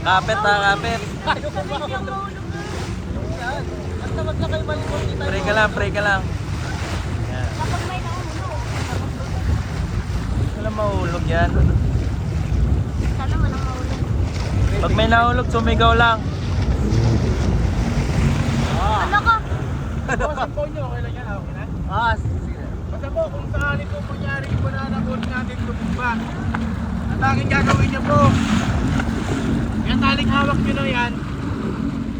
Kapit ha, kapit. Ayaw ko ba? Yan. Basta wag na kayo malikot dito. Pray ka lang, pray ka lang. Yan. Kapag may naulog. Wala mahulog yan. Sana walang maulog. Pag may nahulog, sumigaw lang. Ano ka? Boss, ang phone nyo, okay lang yan, okay na? Ah, sige. Basta po, kung sakali po kunyari yung banana boat natin tumumba, at aking gagawin nyo po, yung taling hawak nyo na yan,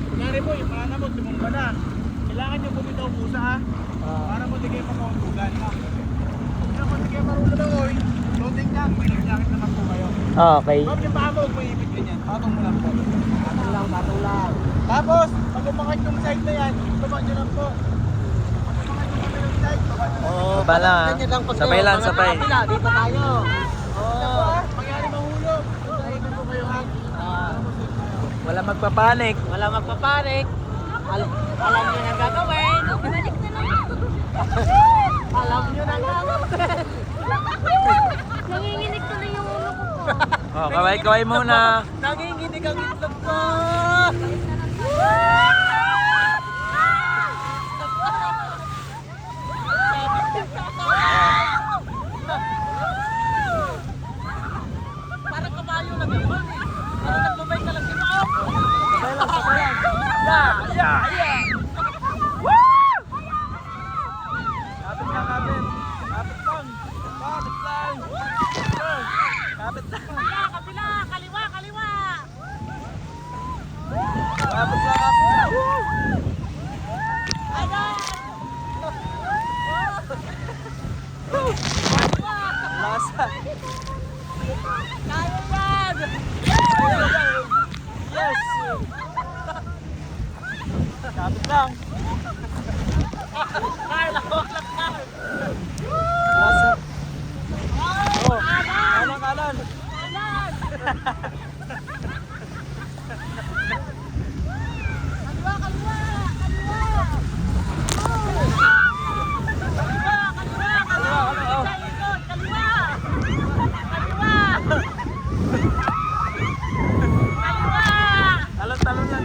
kunyari po, yung banana boat tumumba na, kailangan nyo bumitaw pusa ha, para mo di kayo makauntugan ha. Kung naman di kayo marunong na oy, loading lang, may nagjakit naman po kayo. Okay. Ma'am, yung paa mo, huwag mo ipit ganyan, patong mo lang po. Patong lang. Tapos, pag umangat yung side na yan, baba nyo lang po. Pag umangat yung kabilang side, baba nyo lang. Oh, bala ha. Sabay lang, sabay. Dito tayo. Oo. Mangyari mahulog. Tuntahin po kayo ha. Wala magpapanik. Wala magpapanik. Alam nyo na gagawin. Balik na lang. Alam nyo na gagawin. Nanginginig ko na yung ulo ko po. Oh, kaway-kaway muna. Nanginginig ang itlog ko. Parang kabayo lang yun eh. Parang nagbabay ka lang si Mao. Sabay lang, sabay lang. Yeah. Kapit lang, kapit. Kapit lang. Kapit lang. Kapit lang. Kabila, kaliwa, kaliwa. Kapit lang, kapit. Lasa. Kaya yan! Yes. Kapit lang. Ay, lawak lang ka! Lasa. Oh, kanan. Kaliwa, kaliwa, kaliwa. Talon yan.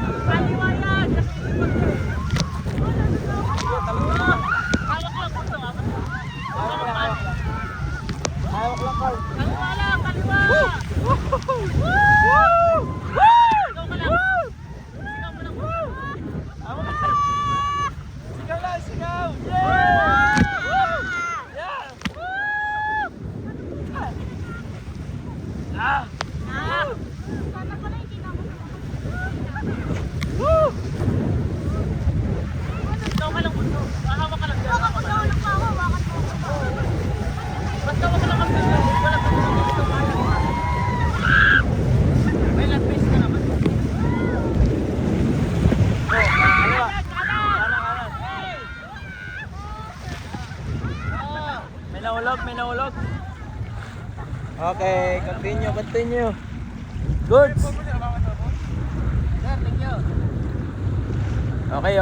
Hawak lang, Carl. Sigaw lang, sigaw. Yeah! Yeah! Ah! Sana pala hindi na ako. Ikaw ka lang puso. Hawak ka lang. Hawakan ko daw, hawakan ko. Basta wag ka lang mag-video. Wala ka lang mag-video. May last face ka naman. Kaliwa. May nahulog, may nahulog. Okay, continue. Goods. Sir, thank you. Okay.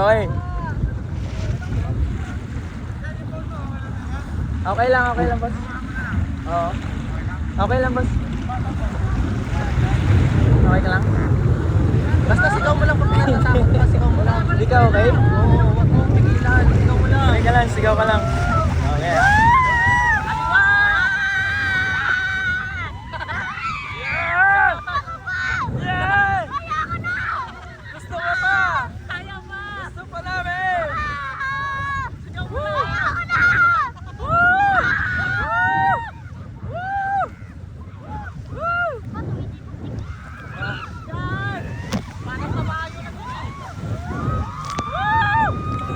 Okay lang, boss. Oo. Okay lang, boss. Okay ka lang? Basta sigaw mo lang pag may natakot ka, sigaw mo lang. Hindi ka okay? Oo, wag mo pigilan. Sigaw mo lang. Okay ka lang, sigaw ka lang. Okay. Yeah! Gusto ko pa! Kaya pa. Gusto pa namin! Sigaw mo lang.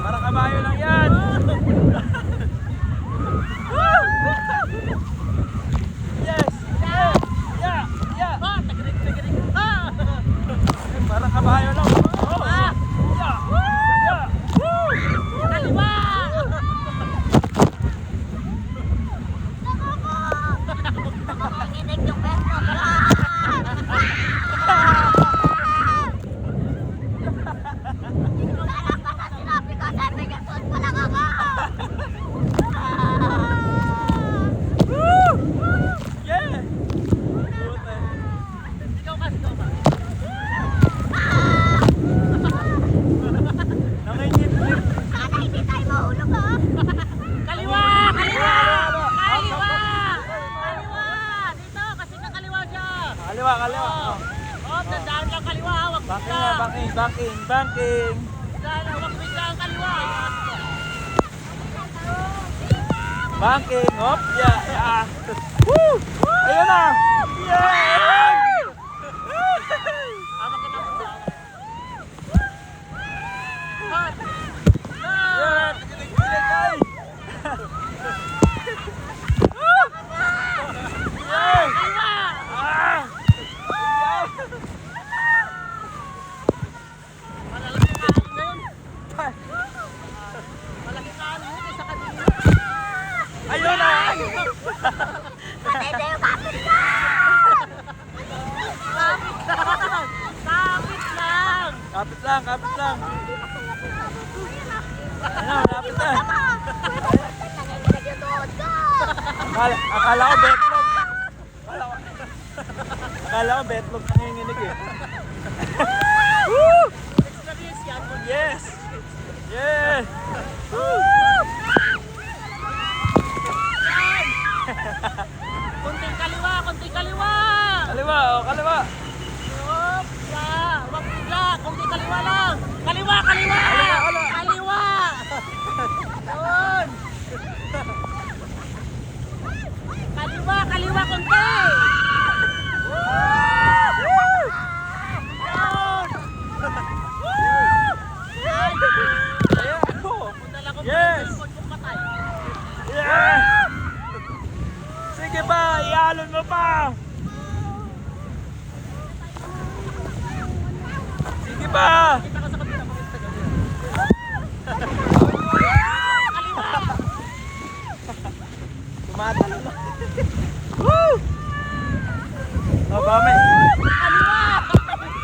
Para kabayo lang yan! banking. Sana, huwag bigla ang kaliwa. Banking. Hop. Yeah. Yeah. Woo! Ayun na. Yeah! Ama ka na po. Hot! Yeah! Kilig-kilig ay! Yeah! Ah! Malalaki ka na yun. Malaki ka na yun sa kanina. Ayun na! Patay yung kapit ka! Kapit lang! Kapit lang, kapit lang. Ano, malapit na. Nanginginig yung tuhod ko! Akala ko betlog. Akala ko betlog nanginginig eh. Woo! Extra risk yan. Yes! Yeah! Woo! Kunting kaliwa, kunting kaliwa! Kaliwa, oh, kaliwa. Hop! Yeah! Huwag bigla! Kunting kaliwa lang! Kaliwa, kaliwa! Kaliwa, Kaliwa! Yun! Kaliwa, kaliwa kunti! Yun! Ayan, oh. Punta lang ko Yes! kung patay. Yeah! Sige pa, ialon mo pa! Sige pa! Kita ka sa kabila, pakita ka. Kaliwa! Tumatalon na. Woo! Oh, bame. Kaliwa!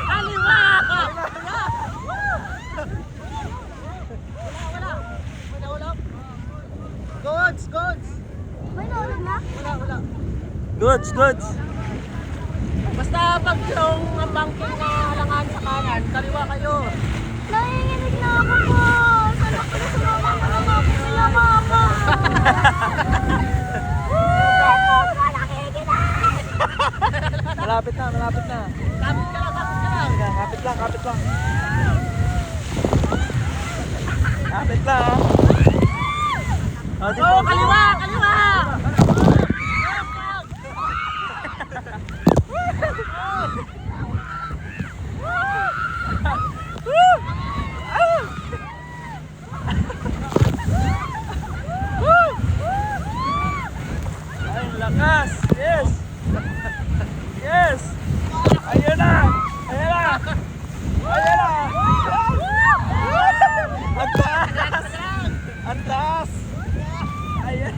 Kaliwa! Wala. Goods, goods! May nahulog na? Wala. Goods, goods. Basta pag yung banking na halangan sa kanan, kaliwa kayo. Nanginginig na ako po! Sana ko na sumama ko na mga po sila mama! Malaki kita! Malapit na, malapit na. Kapit ka lang, kapit ka lang. Sige, kapit lang, kapit lang. Kapit lang, ha? Oh, sige. Oh, kaliwa, kaliwa! Ay, lakas! Yes! Yes! Ayun na! Ayun na! Ayun na! Ang taas! Ang taas! Ayun!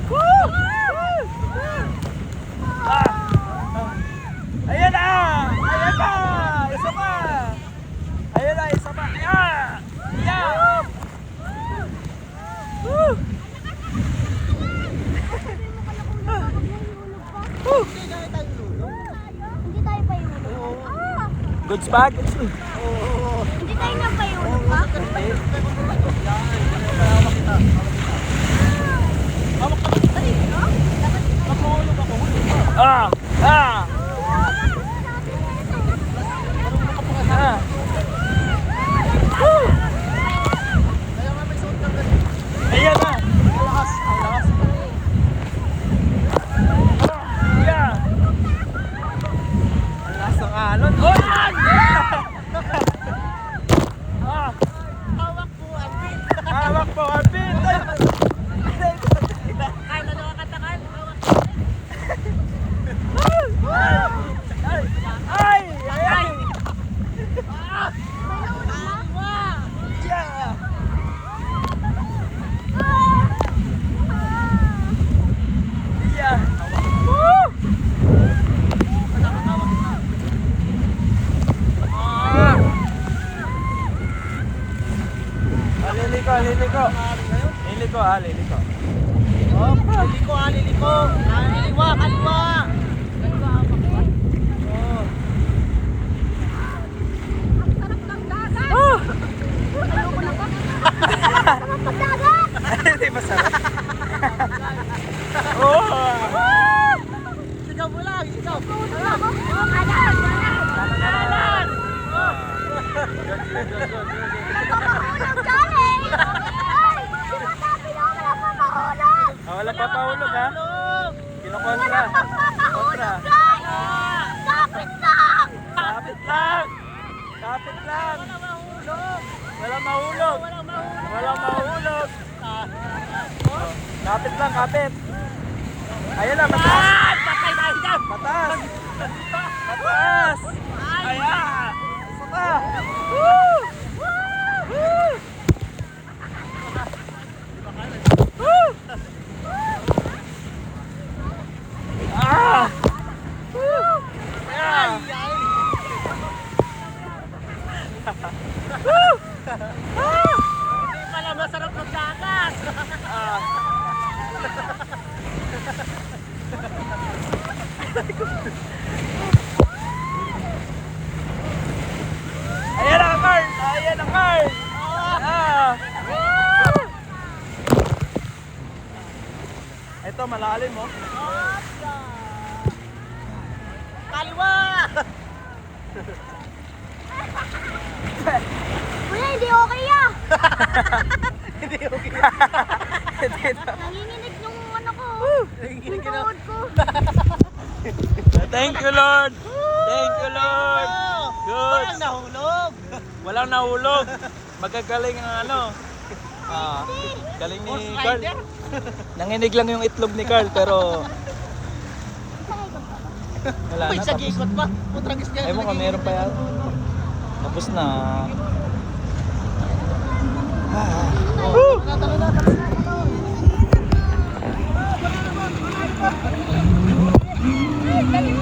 Woo! Ah! Ayun na! Ayun na! Isa pa! Ayun na! Isa pa! Yeah! Yeah! Woo! Woo! Hindi tayo pa ihulog. Ah! Goods bag? Goods bag. Hindi tayo na pa ihulog pa? Ah! Ah! Ah! Woo! Ayan na! Ang lakas! Ang lakas! Yeah! Ang lakas ng alon! Oh! Yan! Ah! Hawak po, Alvin. Hawak po! Alvin! Kahit ano ang katakan, hawak po. Ay! Ay! Ay! Ay! Kaliwa! Yeah! Yeah! Woo! Ah! Liliko, liliko. Liliko, liliko. Oh, liliko, liliko. Kaliwa, kaliwa. Kaliwa, kaliwa. Oh. Ang sarap ng dagat! Ah! Ayoko na ba? Ang sarap ng dagat! Hindi masarap. Oh! Sigaw mo lang, sigaw. Tulog ako! Oh, kanan! Kanan! Napapahulog dyan eh! Ay! Sinasabi na wala papahulog! Wala pa pahulog ha? Kinukontra. Wala pang papahulog dyan! Kapit lang! Kapit lang! Kapit lang! Walang mahulog! Walang mahulog! Kapit lang, kapit! Ayun na, mataas! Patay tayo dyan! Mataas! Mataas! Ayan! Isa pa! Woo! Woo! Woo! Ah! Woo! Ayan! Woo! Ah! Hindi pala masarap magdagat! Ah! Ayan ang Carl! Ayan ang Carl! Ah! Ito, malalim mo. Kaliwa! Kuya, hindi okay ah! Hindi okay. Nanginginig yung ano ko. Nanginginig Yung ka na. tuhod ko. Thank you, Lord! Thank you, Lord! Good! Parang nahulog! Walang nahulog. Magagaling ang ano. Ah, galing ni Ghost Carl. Rider? Nanginig lang yung itlog ni Carl pero wala Uy, na. sa Tapos, gikot pa! Putragis ka. ewan ko, meron pa yan. Tapos na. Talo na!